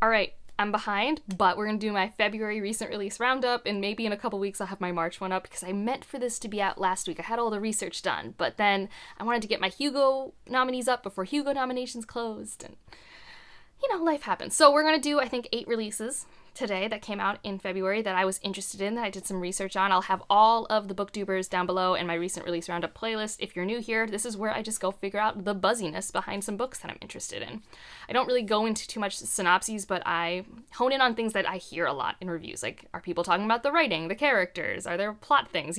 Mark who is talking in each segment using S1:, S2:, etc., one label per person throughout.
S1: All right, I'm behind, but we're going to do my February recent release roundup, and maybe in a couple weeks I'll have my March one up, because I meant for this to be out last week. I had all the research done, but then I wanted to get my Hugo nominees up before Hugo nominations closed, and, life happens. So we're going to do, I think, 8 releases today that came out in February that I was interested in, that I did some research on. I'll have all of the booktubers down below in my recent release roundup playlist. If you're new here, this is where I just go figure out the buzziness behind some books that I'm interested in. I don't really go into too much synopses, but I hone in on things that I hear a lot in reviews. Like, are people talking about the writing, the characters? Are there plot things?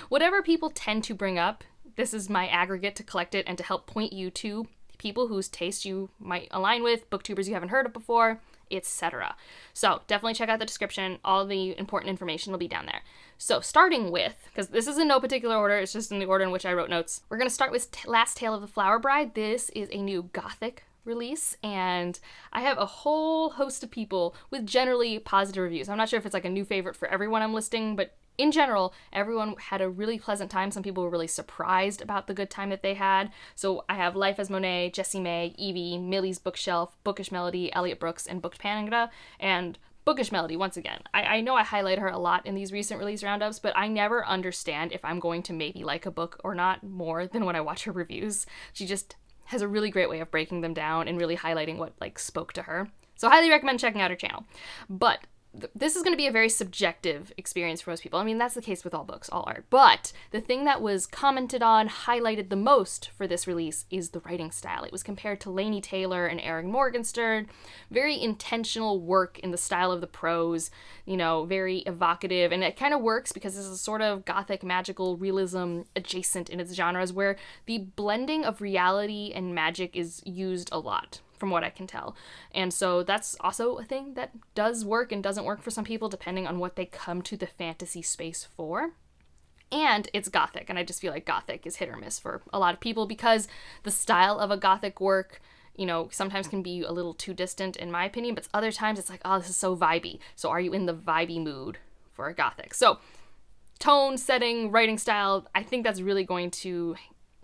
S1: Whatever people tend to bring up, this is my aggregate to collect it and to help point you to people whose taste you might align with, booktubers you haven't heard of before, etc. So definitely check out the description. All the important information will be down there. So starting with, because this is in no particular order, it's just in the order in which I wrote notes, we're going to start with Last Tale of the Flower Bride. This is a new Gothic release, and I have a whole host of people with generally positive reviews. I'm not sure if it's like a new favorite for everyone I'm listing, but in general, everyone had a really pleasant time. Some people were really surprised about the good time that they had. So I have Life as Monet, Jessie May, Evie, Millie's Bookshelf, Bookish Melody, Elliot Brooks, and Booked Panda. And Bookish Melody, once again, I know I highlight her a lot in these recent release roundups, but I never understand if I'm going to maybe like a book or not more than when I watch her reviews. She just has a really great way of breaking them down and really highlighting what spoke to her. So I highly recommend checking out her channel. But this is going to be a very subjective experience for most people. I mean, that's the case with all books, all art. But the thing that was commented on, highlighted the most for this release is the writing style. It was compared to Laini Taylor and Eric Morgenstern. Very intentional work in the style of the prose, very evocative. And it kind of works because this is sort of Gothic magical realism adjacent in its genres, where the blending of reality and magic is used a lot, from what I can tell. And so that's also a thing that does work and doesn't work for some people, depending on what they come to the fantasy space for. And it's Gothic, and I just feel like Gothic is hit or miss for a lot of people, because the style of a Gothic work, sometimes can be a little too distant in my opinion, but other times it's like, oh, this is so vibey. So are you in the vibey mood for a Gothic? So tone, setting, writing style, I think that's really going to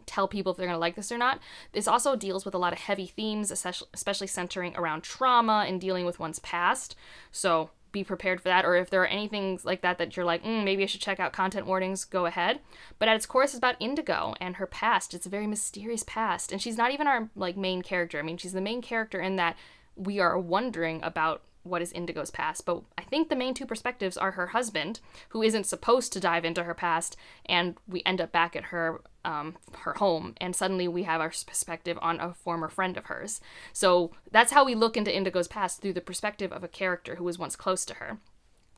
S1: tell people if they're going to like this or not. This also deals with a lot of heavy themes, especially centering around trauma and dealing with one's past. So be prepared for that. Or if there are anything like that you're like, maybe I should check out content warnings, go ahead. But at its core, it's about Indigo and her past. It's a very mysterious past. And she's not even our main character. I mean, she's the main character in that we are wondering about what is Indigo's past, but I think the main 2 perspectives are her husband, who isn't supposed to dive into her past, and we end up back at her home, and suddenly we have our perspective on a former friend of hers. So that's how we look into Indigo's past, through the perspective of a character who was once close to her.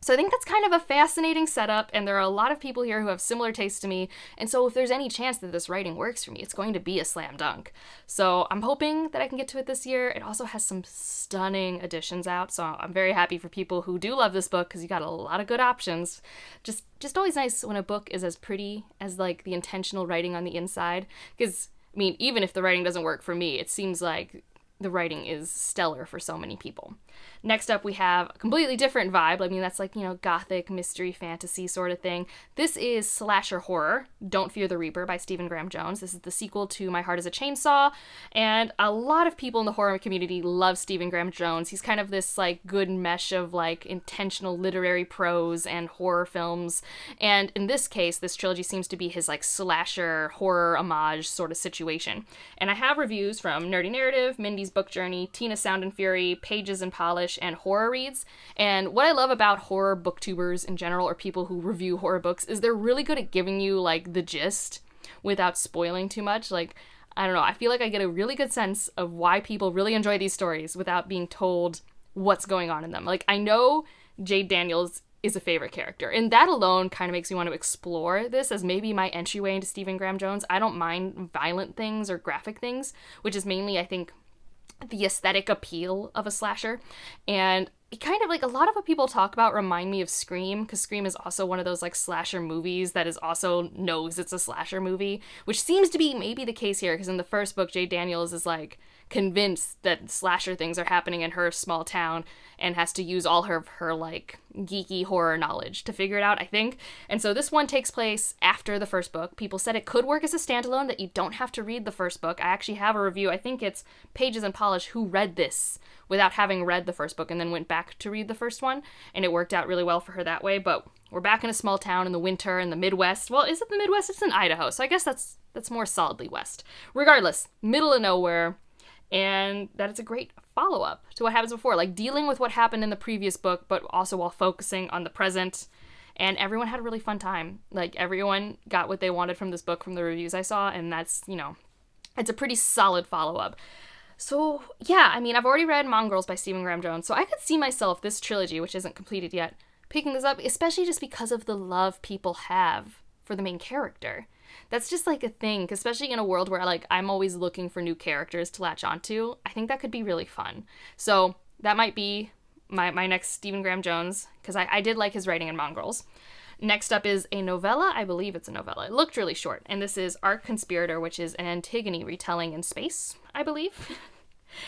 S1: So I think that's kind of a fascinating setup, and there are a lot of people here who have similar tastes to me, and so if there's any chance that this writing works for me, it's going to be a slam dunk. So I'm hoping that I can get to it this year. It also has some stunning additions out, so I'm very happy for people who do love this book, because you got a lot of good options. Just always nice when a book is as pretty as the intentional writing on the inside, because I mean, even if the writing doesn't work for me, it seems like the writing is stellar for so many people. Next up, we have a completely different vibe. I mean, that's Gothic, mystery, fantasy sort of thing. This is slasher horror, Don't Fear the Reaper by Stephen Graham Jones. This is the sequel to My Heart is a Chainsaw, and a lot of people in the horror community love Stephen Graham Jones. He's kind of this good mesh of intentional literary prose and horror films, and in this case, this trilogy seems to be his slasher horror homage sort of situation. And I have reviews from Nerdy Narrative, Mindy's Book Journey, Tina Sound and Fury, Pages and Polish, and Horror Reads. And what I love about horror booktubers in general, or people who review horror books, is they're really good at giving you the gist without spoiling too much. I don't know, I feel like I get a really good sense of why people really enjoy these stories without being told what's going on in them. I know Jade Daniels is a favorite character, and that alone kind of makes me want to explore this as maybe my entryway into Stephen Graham Jones. I don't mind violent things or graphic things, which is mainly, I think, the aesthetic appeal of a slasher. And it kind of a lot of what people talk about remind me of Scream, because Scream is also one of those slasher movies that is also knows it's a slasher movie, which seems to be maybe the case here, because in the first book, Jade Daniels is convinced that slasher things are happening in her small town and has to use all her like geeky horror knowledge to figure it out, I think. And so this one takes place after the first book. People said it could work as a standalone, that you don't have to read the first book. I actually have a review, I think it's Pages and Polish, who read this without having read the first book and then went back to read the first one, and it worked out really well for her that way. But we're back in a small town in the winter in the Midwest. Well, is it the Midwest? It's in Idaho, so I guess that's more solidly west. Regardless, middle of nowhere, and that is a great follow-up to what happens before, like dealing with what happened in the previous book, but also while focusing on the present. And everyone had a really fun time. Like, everyone got what they wanted from this book from the reviews I saw, and that's, you know, it's a pretty solid follow-up. So, yeah, I mean, I've already read Mongrels by Stephen Graham Jones, so I could see myself, this trilogy, which isn't completed yet, picking this up, especially just because of the love people have for the main character. That's just, like, a thing, especially in a world where, like, I'm always looking for new characters to latch onto. I think that could be really fun. So, that might be my next Stephen Graham Jones, because I did like his writing in Mongrels. Next up is a novella. I believe it's a novella. It looked really short, and this is Arch-Conspirator, which is an Antigone retelling in space, I believe.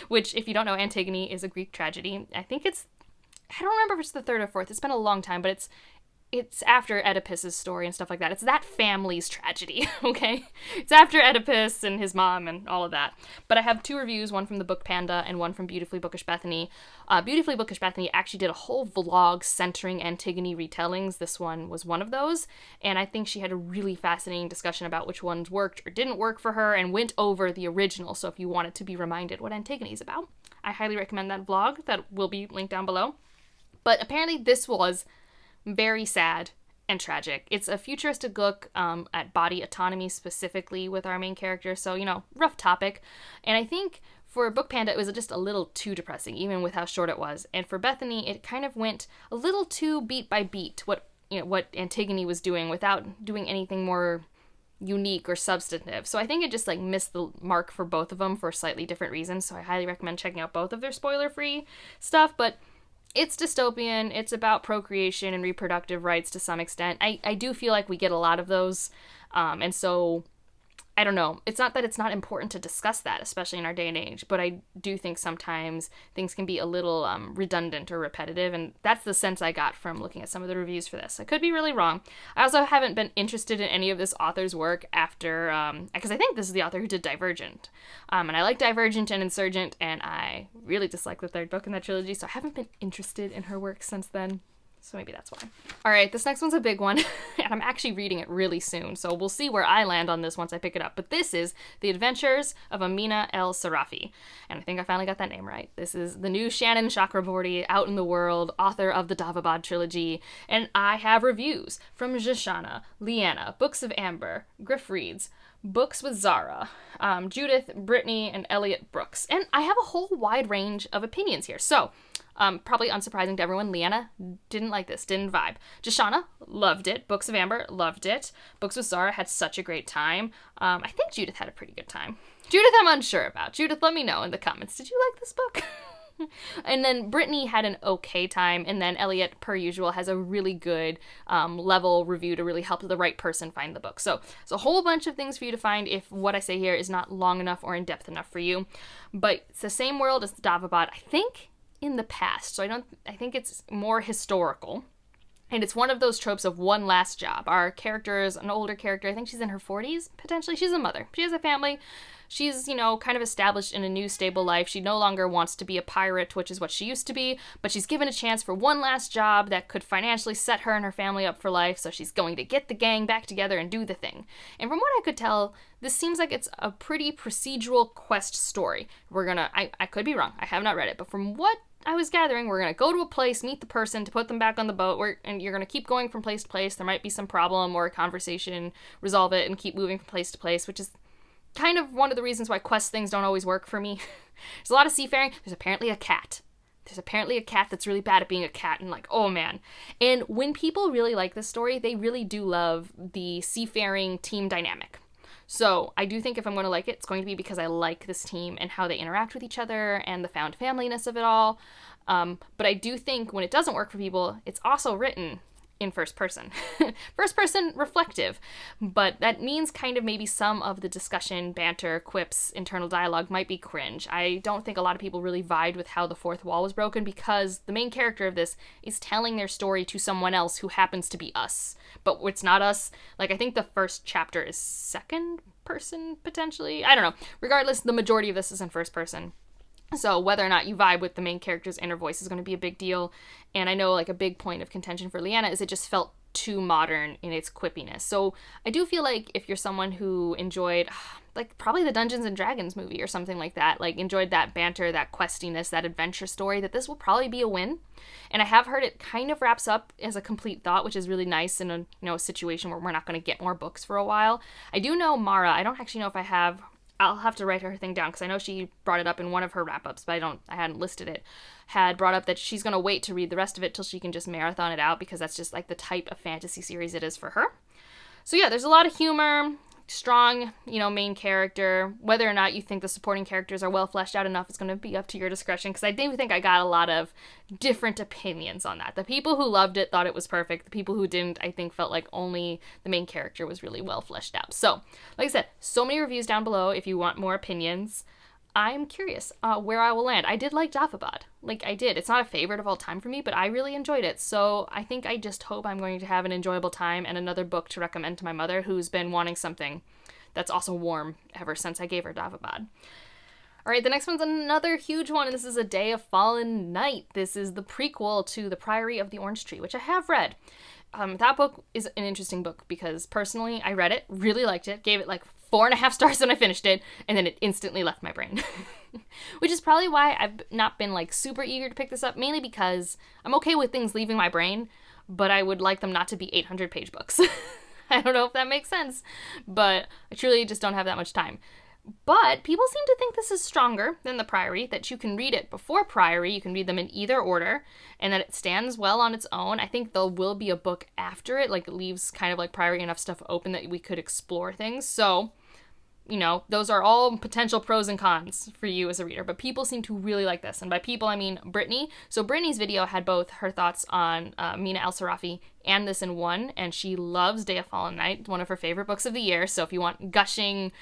S1: Which, if you don't know, Antigone is a Greek tragedy. I think I don't remember if it's the third or fourth. It's been a long time, but it's after Oedipus's story and stuff like that. It's that family's tragedy, okay? It's after Oedipus and his mom and all of that. But I have two reviews, one from the Book Panda and one from Beautifully Bookish Bethany. Beautifully Bookish Bethany actually did a whole vlog centering Antigone retellings. This one was one of those, and I think she had a really fascinating discussion about which ones worked or didn't work for her and went over the original, so if you wanted to be reminded what Antigone's about, I highly recommend that vlog. That will be linked down below. But apparently this was very sad and tragic. It's a futuristic look at body autonomy specifically with our main character, so, you know, rough topic. And I think for Book Panda, it was just a little too depressing, even with how short it was. And for Bethany, it kind of went a little too beat by beat what Antigone was doing without doing anything more unique or substantive. So I think it just, like, missed the mark for both of them for slightly different reasons. So I highly recommend checking out both of their spoiler-free stuff. But it's dystopian, it's about procreation and reproductive rights to some extent. I do feel like we get a lot of those, and so, I don't know. It's not that it's not important to discuss that, especially in our day and age, but I do think sometimes things can be a little redundant or repetitive, and that's the sense I got from looking at some of the reviews for this. I could be really wrong. I also haven't been interested in any of this author's work after, because I think this is the author who did Divergent, and I like Divergent and Insurgent, and I really dislike the third book in that trilogy, so I haven't been interested in her work since then. So maybe that's why. All right, this next one's a big one, and I'm actually reading it really soon, so we'll see where I land on this once I pick it up. But this is The Adventures of Amina al-Sirafi, and I think I finally got that name right. This is the new Shannon Chakraborty out in the world, author of the Davabad trilogy, and I have reviews from Roshani, Leanna, Books of Amber, Griff Reads, Books with Zara, Judith, Brittany, and Elliot Brooks. And I have a whole wide range of opinions here. So, probably unsurprising to everyone, Leanna didn't like this, didn't vibe. Roshani loved it. Books of Amber loved it. Books with Zara had such a great time. I think Judith had a pretty good time. Judith, I'm unsure about. Judith, let me know in the comments. Did you like this book? And then Brittany had an okay time, and then Elliot, per usual, has a really good level review to really help the right person find the book. So it's a whole bunch of things for you to find if what I say here is not long enough or in-depth enough for you. But it's the same world as Davabad, I think, in the past. So I think it's more historical. And it's one of those tropes of one last job. Our character is an older character. I think she's in her 40s, potentially. She's a mother. She has a family. She's, kind of established in a new stable life. She no longer wants to be a pirate, which is what she used to be, but she's given a chance for one last job that could financially set her and her family up for life, so she's going to get the gang back together and do the thing. And from what I could tell, this seems like it's a pretty procedural quest story. I could be wrong. I have not read it, but from what I was gathering, we're going to go to a place, meet the person, to put them back on the boat, and you're going to keep going from place to place. There might be some problem or a conversation, resolve it, and keep moving from place to place, which is kind of one of the reasons why quest things don't always work for me. There's a lot of seafaring. There's apparently a cat. That's really bad at being a cat, and oh man. And when people really like this story, they really do love the seafaring team dynamic. So I do think if I'm going to like it, it's going to be because I like this team and how they interact with each other and the found familyness of it all. But I do think when it doesn't work for people, it's also written in first person. First person reflective. But that means kind of maybe some of the discussion, banter, quips, internal dialogue might be cringe. I don't think a lot of people really vibed with how the fourth wall was broken because the main character of this is telling their story to someone else who happens to be us. But it's not us. Like, I think the first chapter is second person, potentially. I don't know. Regardless, the majority of this is in first person. So whether or not you vibe with the main character's inner voice is going to be a big deal. And I know like a big point of contention for Leanna is it just felt too modern in its quippiness. So I do feel like if you're someone who enjoyed like probably the Dungeons and Dragons movie or something like that, like enjoyed that banter, that questiness, that adventure story, that this will probably be a win. And I have heard it kind of wraps up as a complete thought, which is really nice in a situation where we're not going to get more books for a while. I do know Mara, I don't actually know if I'll have to write her thing down because I know she brought it up in one of her wrap-ups, but I hadn't listed it, had brought up that she's going to wait to read the rest of it till she can just marathon it out because that's just like the type of fantasy series it is for her. So yeah, there's a lot of humor, strong, main character. Whether or not you think the supporting characters are well fleshed out enough is going to be up to your discretion because I do think I got a lot of different opinions on that. The people who loved it thought it was perfect. The people who didn't, I think, felt like only the main character was really well fleshed out. So, like I said, so many reviews down below if you want more opinions. I'm curious where I will land. I did like Dafabad. Like, I did. It's not a favorite of all time for me, but I really enjoyed it. So I think I just hope I'm going to have an enjoyable time and another book to recommend to my mother who's been wanting something that's also warm ever since I gave her Dafabad. All right, the next one's another huge one, and this is A Day of Fallen Night. This is the prequel to The Priory of the Orange Tree, which I have read. That book is an interesting book because personally I read it, really liked it, gave it like 4.5 stars when I finished it, and then it instantly left my brain. Which is probably why I've not been like super eager to pick this up, mainly because I'm okay with things leaving my brain, but I would like them not to be 800-page books. I don't know if that makes sense, but I truly just don't have that much time. But people seem to think this is stronger than The Priory, that you can read it before Priory, you can read them in either order, and that it stands well on its own. I think there will be a book after it, like it leaves kind of like Priory enough stuff open that we could explore things. So, those are all potential pros and cons for you as a reader, but people seem to really like this. And by people, I mean Brittany. So Brittany's video had both her thoughts on Amina al-Sirafi and this in one, and she loves Day of Fallen Night, one of her favorite books of the year. So if you want gushing,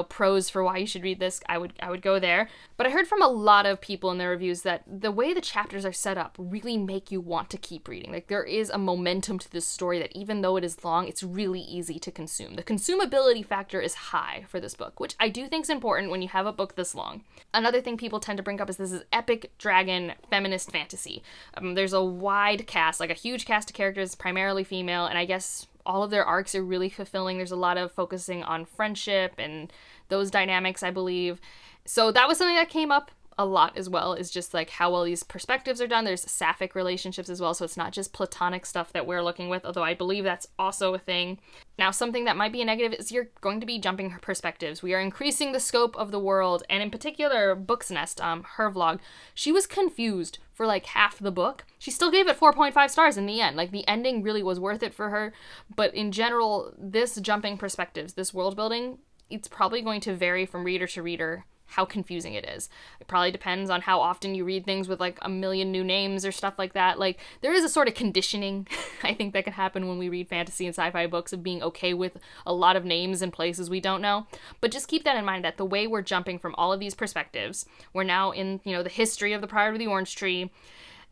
S1: pros for why you should read this, I would go there. But I heard from a lot of people in their reviews that the way the chapters are set up really make you want to keep reading. Like, there is a momentum to this story that even though it is long, it's really easy to consume. The consumability factor is high for this book, which I do think is important when you have a book this long. Another thing people tend to bring up is this is epic dragon feminist fantasy. There's a wide cast, like a huge cast of characters, primarily female, and I guess all of their arcs are really fulfilling. There's a lot of focusing on friendship and those dynamics, I believe. So that was something that came up a lot as well, is just like how well these perspectives are done. There's sapphic relationships as well, so it's not just platonic stuff that we're looking with, although I believe that's also a thing. Now, something that might be a negative is you're going to be jumping perspectives. We are increasing the scope of the world, and in particular, Book's Nest, her vlog, she was confused for like half the book. She still gave it 4.5 stars in the end. Like, the ending really was worth it for her, but in general, this jumping perspectives, this world building, it's probably going to vary from reader to reader how confusing it is. It probably depends on how often you read things with like a million new names or stuff like that. Like, there is a sort of conditioning I think that can happen when we read fantasy and sci-fi books of being okay with a lot of names and places we don't know. But just keep that in mind, that the way we're jumping from all of these perspectives, we're now in, the history of the Priory of the Orange Tree.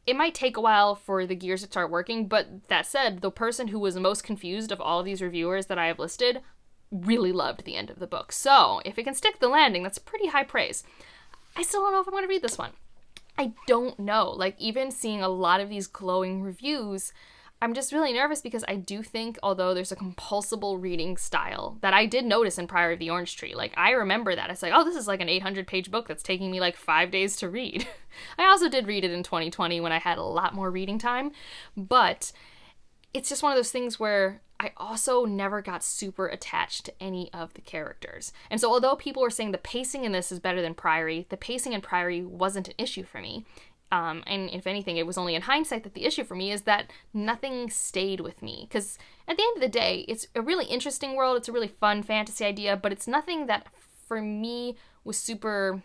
S1: It might take a while for the gears to start working, but that said, the person who was most confused of all of these reviewers that I have listed really loved the end of the book. So if it can stick the landing, that's pretty high praise. I still don't know if I'm going to read this one. I don't know. Like, even seeing a lot of these glowing reviews, I'm just really nervous because I do think, although there's a compulsible reading style that I did notice in Priory of the Orange Tree, like, I remember that. It's like, oh, this is like an 800-page book that's taking me like 5 days to read. I also did read it in 2020 when I had a lot more reading time, but it's just one of those things where I also never got super attached to any of the characters. And so although people were saying the pacing in this is better than Priory, the pacing in Priory wasn't an issue for me. And if anything, it was only in hindsight that the issue for me is that nothing stayed with me. Because at the end of the day, it's a really interesting world, it's a really fun fantasy idea, but it's nothing that for me was super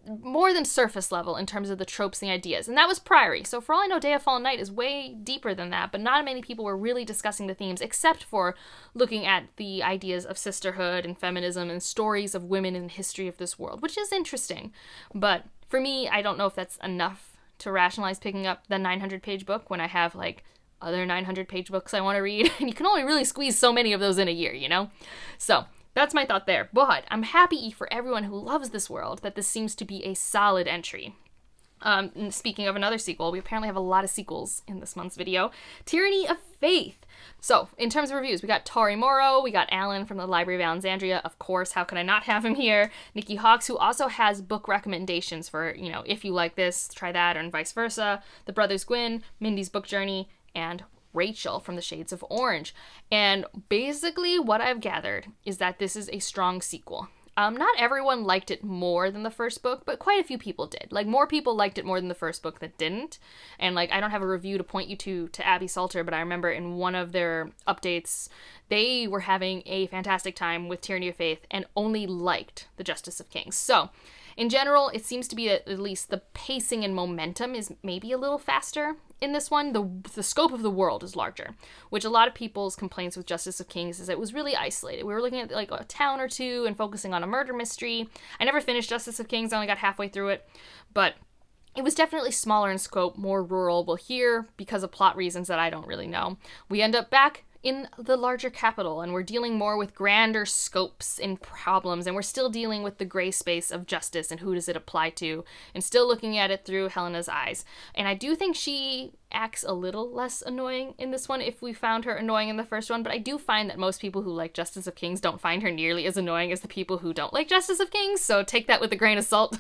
S1: more than surface level in terms of the tropes and the ideas. And that was Priory. So for all I know, Day of Fallen Night is way deeper than that, but not many people were really discussing the themes except for looking at the ideas of sisterhood and feminism and stories of women in the history of this world, which is interesting. But for me, I don't know if that's enough to rationalize picking up the 900-page book when I have, like, other 900-page books I want to read. And you can only really squeeze so many of those in a year, you know? So that's my thought there. But I'm happy for everyone who loves this world that this seems to be a solid entry. And speaking of another sequel, we apparently have a lot of sequels in this month's video. Tyranny of Faith. So, in terms of reviews, we got Tori Morrow, we got Alan from the Library of Alexandria, of course, how could I not have him here? Nikki Hawks, who also has book recommendations for, you know, if you like this, try that, and vice versa. The Brothers Gwyn, Mindy's Book Journey, and Rachel from the Shades of Orange. And basically what I've gathered is that this is a strong sequel. Not everyone liked it more than the first book, but quite a few people did. Like, more people liked it more than the first book that didn't. And, like, I don't have a review to point you to Abby Salter, but I remember in one of their updates, they were having a fantastic time with Tyranny of Faith and only liked the Justice of Kings. So, in general, it seems to be that at least the pacing and momentum is maybe a little faster in this one. The scope of the world is larger, which a lot of people's complaints with Justice of Kings is it was really isolated. We were looking at like a town or two and focusing on a murder mystery. I never finished Justice of Kings, I only got halfway through it, but it was definitely smaller in scope, more rural. Well, here, because of plot reasons that I don't really know, we end up back in the larger capital, and we're dealing more with grander scopes and problems, and we're still dealing with the gray space of justice and who does it apply to, and still looking at it through Helena's eyes. And I do think she acts a little less annoying in this one if we found her annoying in the first one, but I do find that most people who like Justice of Kings don't find her nearly as annoying as the people who don't like Justice of Kings, so take that with a grain of salt.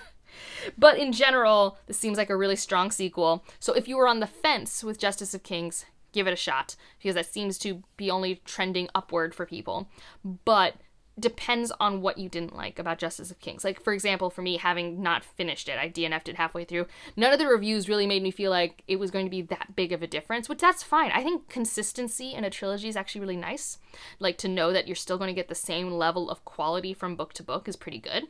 S1: But in general, this seems like a really strong sequel, so if you were on the fence with Justice of Kings, give it a shot, because that seems to be only trending upward for people. But depends on what you didn't like about Justice of Kings. Like, for example, for me, having not finished it, I DNF'd it halfway through. None of the reviews really made me feel like it was going to be that big of a difference, which that's fine. I think consistency in a trilogy is actually really nice. Like, to know that you're still going to get the same level of quality from book to book is pretty good.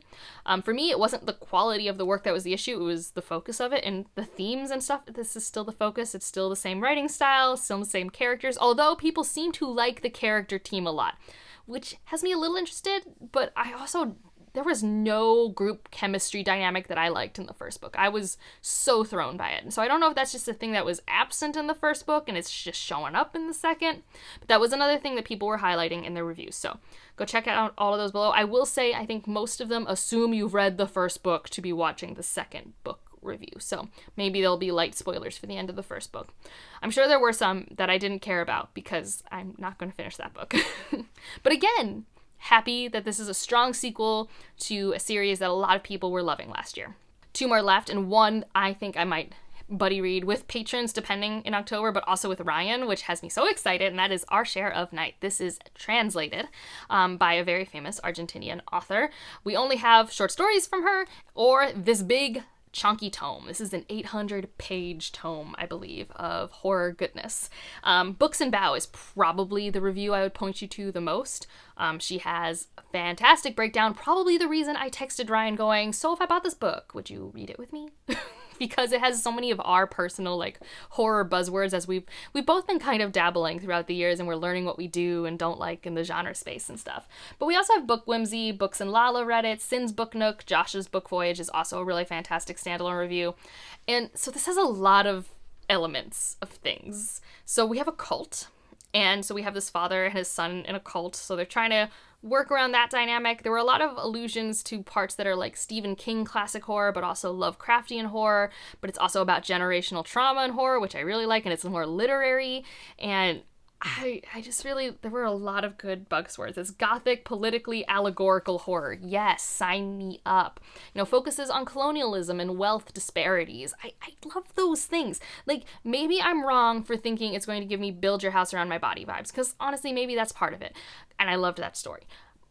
S1: For me, it wasn't the quality of the work that was the issue, it was the focus of it, and the themes and stuff. This is still the focus. It's still the same writing style, still the same characters, although people seem to like the character team a lot, which has me a little interested, but there was no group chemistry dynamic that I liked in the first book. I was so thrown by it. And so I don't know if that's just a thing that was absent in the first book and it's just showing up in the second, but that was another thing that people were highlighting in their reviews. So go check out all of those below. I will say, I think most of them assume you've read the first book to be watching the second book review, so maybe there'll be light spoilers for the end of the first book. I'm sure there were some that I didn't care about because I'm not going to finish that book. But again, happy that this is a strong sequel to a series that a lot of people were loving last year. 2 more left, and one I think I might buddy read with patrons depending in October, but also with Ryan, which has me so excited, and that is Our Share of Night. This is translated by a very famous Argentinian author. We only have short stories from her or this big chunky tome. This is an 800-page tome, I believe, of horror goodness. Books and Bow is probably the review I would point you to the most. She has a fantastic breakdown, probably the reason I texted Ryan going, so if I bought this book, would you read it with me? Because it has so many of our personal, like, horror buzzwords, as we've both been kind of dabbling throughout the years, and we're learning what we do and don't like in the genre space and stuff. But we also have Book Whimsy, Books and Lala Reddit, Sin's Book Nook, Josh's Book Voyage is also a really fantastic standalone review. And so this has a lot of elements of things. So we have a cult, and so we have this father and his son in a cult, so they're trying to work around that dynamic. There were a lot of allusions to parts that are like Stephen King classic horror, but also Lovecraftian horror, but it's also about generational trauma and horror, which I really like, and it's more literary, and I just really, there were a lot of good buzzwords. It's gothic, politically allegorical horror. Yes, sign me up. You know, focuses on colonialism and wealth disparities. I love those things. Like, maybe I'm wrong for thinking it's going to give me build your house around my body vibes, because honestly, maybe that's part of it. And I loved that story.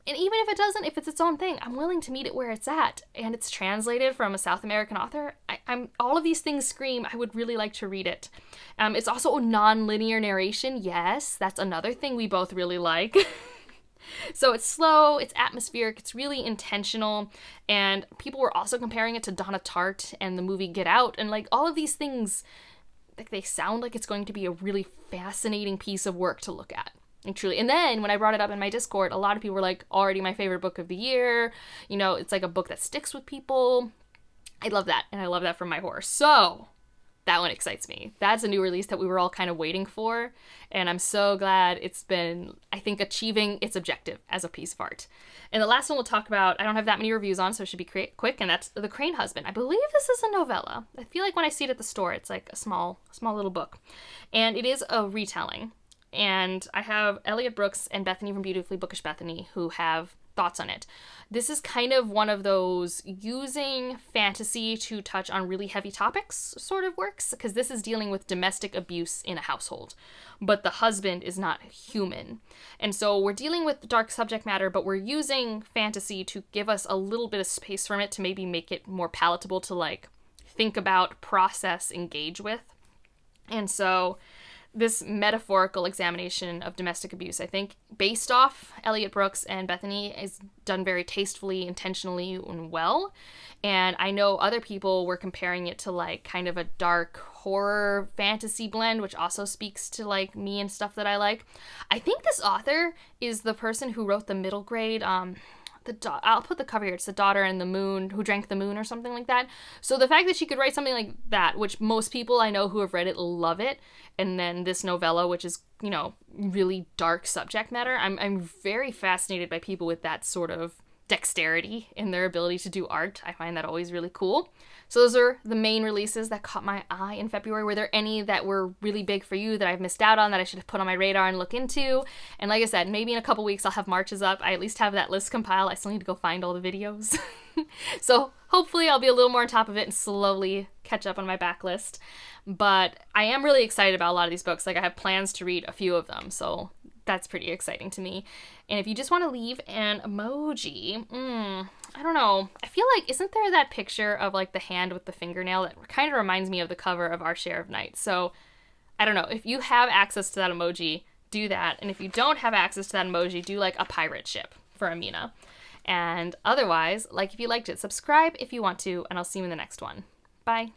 S1: And even if it doesn't, if it's its own thing, I'm willing to meet it where it's at. And it's translated from a South American author. I'm all of these things scream, I would really like to read it. It's also a non-linear narration. Yes, that's another thing we both really like. So it's slow, it's atmospheric, it's really intentional, and people were also comparing it to Donna Tartt and the movie Get Out, and like all of these things, like they sound like it's going to be a really fascinating piece of work to look at. And truly. And then when I brought it up in my Discord, a lot of people were like, already my favorite book of the year. You know, it's like a book that sticks with people. I love that. And I love that from my horse. So that one excites me. That's a new release that we were all kind of waiting for. And I'm so glad it's been, I think, achieving its objective as a piece of art. And the last one we'll talk about, I don't have that many reviews on, so it should be quick, and that's The Crane Husband. I believe this is a novella. I feel like when I see it at the store, it's like a small little book. And it is a retelling. And I have Elliot Brooks and Bethany from Beautifully Bookish Bethany who have thoughts on it. This is kind of one of those using fantasy to touch on really heavy topics sort of works, because this is dealing with domestic abuse in a household, but the husband is not human. And so we're dealing with dark subject matter, but we're using fantasy to give us a little bit of space from it to maybe make it more palatable to like think about, process, engage with. And so this metaphorical examination of domestic abuse, I think, based off Elliot Brooks and Bethany, is done very tastefully, intentionally, and well. And I know other people were comparing it to like kind of a dark horror fantasy blend, which also speaks to like me and stuff that I like. I think this author is the person who wrote the middle grade, I'll put the cover here. It's The Daughter and the Moon Who Drank the Moon or something like that. So the fact that she could write something like that, which most people I know who have read it love it, and then this novella, which is, you know, really dark subject matter, I'm very fascinated by people with that sort of dexterity in their ability to do art. I find that always really cool. So those are the main releases that caught my eye in February. Were there any that were really big for you that I've missed out on that I should have put on my radar and look into? And like I said, maybe in a couple weeks I'll have Marches up. I at least have that list compiled. I still need to go find all the videos. So hopefully I'll be a little more on top of it and slowly catch up on my backlist. But I am really excited about a lot of these books. Like I have plans to read a few of them, so that's pretty exciting to me. And if you just want to leave an emoji, I don't know. I feel like, isn't there that picture of like the hand with the fingernail that kind of reminds me of the cover of Our Share of Night? So I don't know. If you have access to that emoji, do that. And if you don't have access to that emoji, do like a pirate ship for Amina. And otherwise, like if you liked it, subscribe if you want to, and I'll see you in the next one. Bye.